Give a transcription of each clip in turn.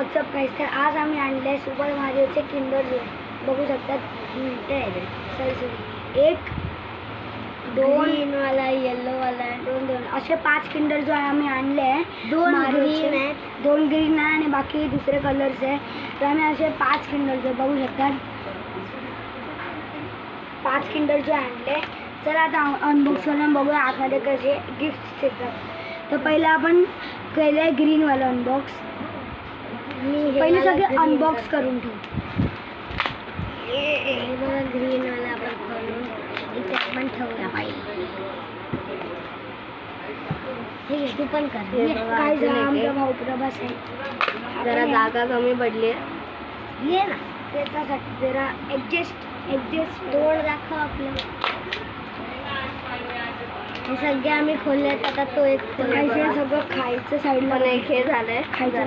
WhatsApp गाईस, तर आज आम्ही आणले सुपर मारिओचे किंडर जॉय. बघू शकतात सॉरी एक दोन वाला येलो वाला दोन दोन असे 5 किंडर जॉय आम्ही आणले आहे. दोन मारिओचे. ग्रीन आहेत, 2 ग्रीन आहे आणि बाकी दुसरे कलर्स आहे. तर आम्ही असे 5 किंडर जॉय बघू शकतात. 5 किंडर जॉय आणले. चला आता अनबॉक्स करून बघूया आतमध्ये कसे गिफ्ट येतात. तर पहिलं आपण केलं आहे ग्रीनवालं अनबॉक्स. पहिले सगळे अनबॉक्स करून ठेवू. ग्रीन वाला आपण करून इथे आपण ठेवूया पाहिजे. ठीक आहे, तू पण कर. काय झालं आमचा भाऊ प्रभास आहे. जरा जागा कमी पडली ये ना त्याच्यासाठी जरा ऍडजस्ट तोड दाखव आपलं. हे सगळे आम्ही खोललेत. आता तो एक खायचं सगळं खायचं साईडला पण एक हे झालंय खायचं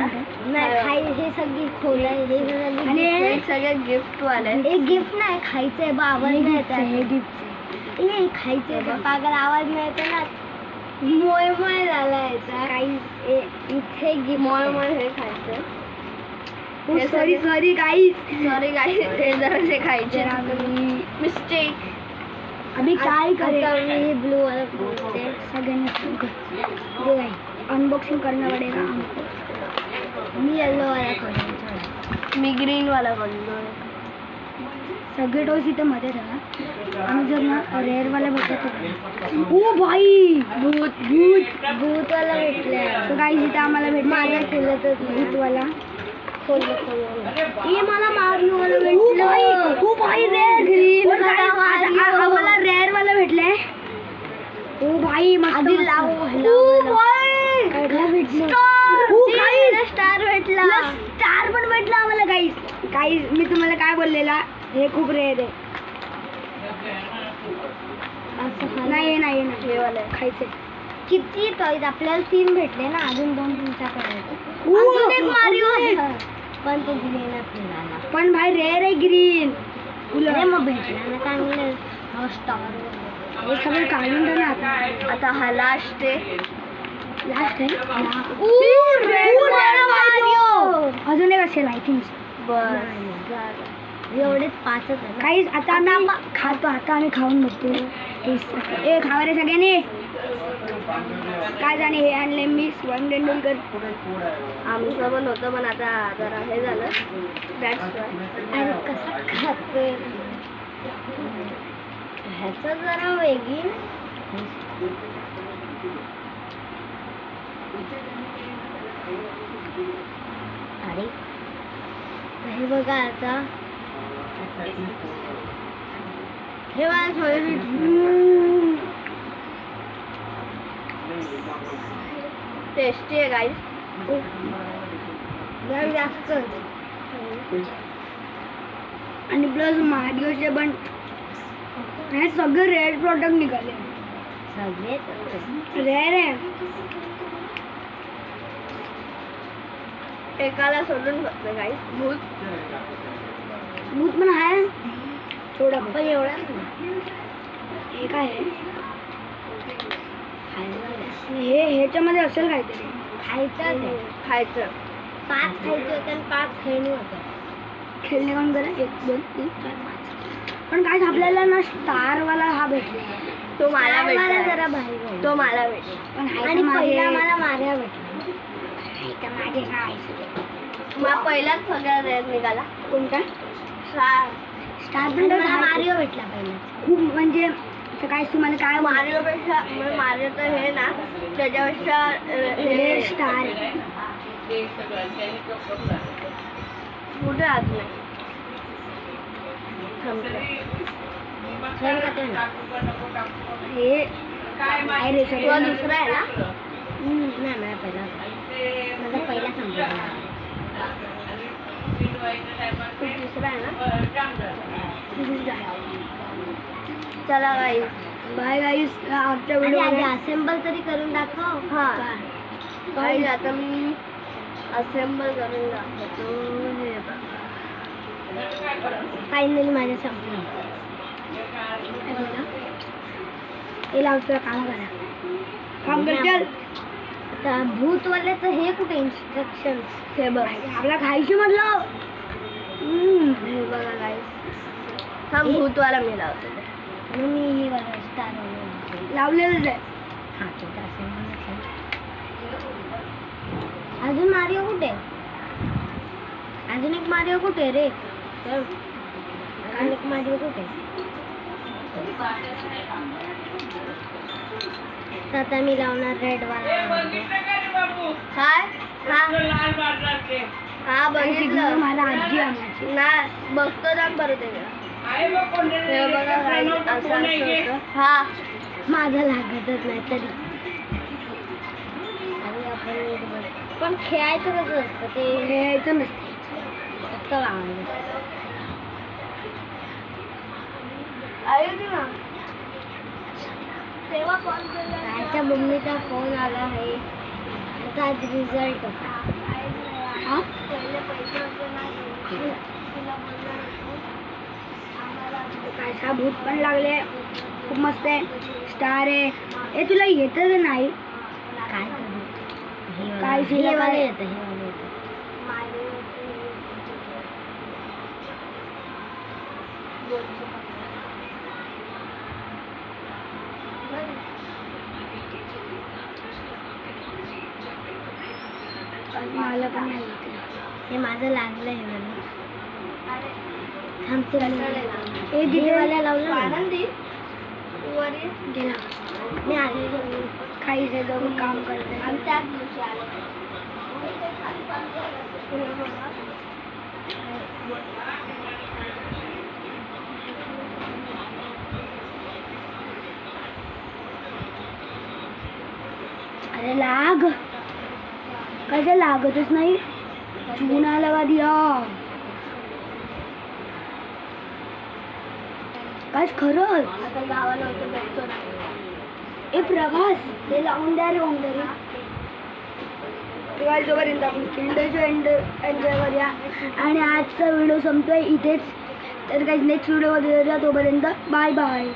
नाही खाई हे सगळी खोलाय हे आणि सगळे गिफ्ट वाले. एक गिफ्ट नाही खायचंय बा आवाज नाही येत आहे. हे गिफ्ट नाही खायचंय पागल आवाज नाही येतो ना. मोय मोय झाला याचा काही इथे गिफ्ट मोय मोय हे खायचं. सॉरी गाईस हे जरासे खायचे मिस्टेक. आम्ही काय आता करें मी ब्लू वाला खोलते. सगळ्यांनी अनबॉक्सिंग करना पडेगा हमको. मी येलो वाला खोलतो. मी ग्रीन वाला खोलतो. सगळे टॉयज इथे मध्ये ठेवा आणि जर ना रेअरवाला भेटत ओ भाई भूत वाला भेटले. सो गाईस इथे आम्हाला माझ्या भेटला खोलतच भूतवाला. ये मला मारिओ वाला भेटलं. ओ भाई रेअर ग्रीन Mario. आम्हाला रेअर वाला भेटलाय. ओ भाई मस्त आधी मस्त. लावू. ओ भाई काय भेटलं. ओ गाईस स्टार भेटला. स्टार पण भेटला आम्हाला. गाईस मी तुम्हाला काय बोललेला हे खूप रेअर आहे. नाही हे वाला खायचंय. किती टॉयज आपल्याला 3 भेटले ना. अजून 2 तुमच्याकडे. अजून एक मारिओ आहे. पण तो ग्रीनच मिळाला. पण भाई रेअर आहे ग्रीन. अरे मग भेटला ना चांगलं. स्टार हे सगळं काढून ठेवलं आता. आता हा लास्ट आहे. लास्ट आहे. Red Mario. अजून एक असेल आय थिंक. एवढेच 5च आहे. काहीच आता आम्ही खातो. आता आम्ही खाऊन बघतो. ए खावा रे सगळ्यांनी. काय जाणे हे आणले मी स्वयं तेंडुलकर. आमचं पण होतं पण आता जरा हे झालं. अरे कसं खातोय ह्याचं जरा वेगळी. अरे हे बघा आता हे मला टेस्टी आहे गाईस. जास्त आणि प्लस मारिओचे पण हे सगळे रेअर प्रोडक्ट निघाले. सगळे रेअर आहे. एकाला सोडून फक्त गाईस. भूत पण आहे थोडा पण एवढा हे काय आहे. हे ह्याच्यामध्ये असेल काहीतरी. खायचं 5 खायचे होते आणि 5 खेळणी होतं. खेळणे कोण करा 1 2 3 4 5. पण काय आपल्याला ना स्टारवाला हा भेटला. तो मला भेटला. जरा भारी. तो मला भेटला. पण आणि पहिला मला मार्या भेटला. माझे मला पहिलाच सगळ्या रेअर निघाला. कोणता स्टार पण मला मारिओ भेटला पहिला. खूप म्हणजे काय तुम्हाला काय मारिओ पेक्षा मारिओ तर हे ना त्याच्यापेक्षा हे स्टार कुठे आत नाही. हे काय रे तुला दुसरा आहे ना. नाही मला पहिला संपला. दुसरा आहे ना. चला गाईस बाय गाईस. आमच्या व्हिडिओ असेंबल तरी करून दाखव. हा गाईस आता मी असेंबल करून दाखवतो. फायनली माझ्या संपलं. हे लावतो काम करा. काम कर चल. त्या भूतवाल्याचं हे कुठे इन्स्ट्रक्शन हे बघ आपला खायची म्हटलं. हे बघा गाईस हा भूतवाला मी लावतो आणि मी हे बघा स्टार लावलेलंच आहे. हा अजून मारिओ कुठे अजून एक मारिओ कुठे रे अजून एक मारिओ कुठे तर आता मी लावणार रेड वाला काय हा बघितलं मला आजी आणायची. नाही बघतो ना बरं ते हे बघा guys, असं होतं. हा माझं लागतच नाही तरी आणि आपण पण खेळायचं कसं असतं ते खेळायचं नसते. फक्त लावायचं त्याच्या मम्मीचा फोन आला आहे त्याचा आज रिझल्ट होता. हा? काय भूत पण लागले. खूप मस्त आहे. स्टार आहे. हे तुला येतं का नाही? काय काय हे शिला वाले काय? येतं हे वाले येतं मला पण नाही येत. हे माझं लागलं आहे मला थांबते हे दिलेवाल्या लावलं आनंदी गेला. मी आले काही से दोघं काम करते. आणि त्याच दिवशी आले अरे लाग कसं लागतच नाही. चुना लगा दिया. काय खरंच आता गावाला होतं बघतो ना ए प्रभास ते लावून द्या रे ओंदरी. जोपर्यंत आपण किल्डरचं एन्जॉय करूया आणि आजचा व्हिडिओ संपतोय इथेच. तर काही नेक्स्ट व्हिडिओमध्ये तोपर्यंत बाय बाय.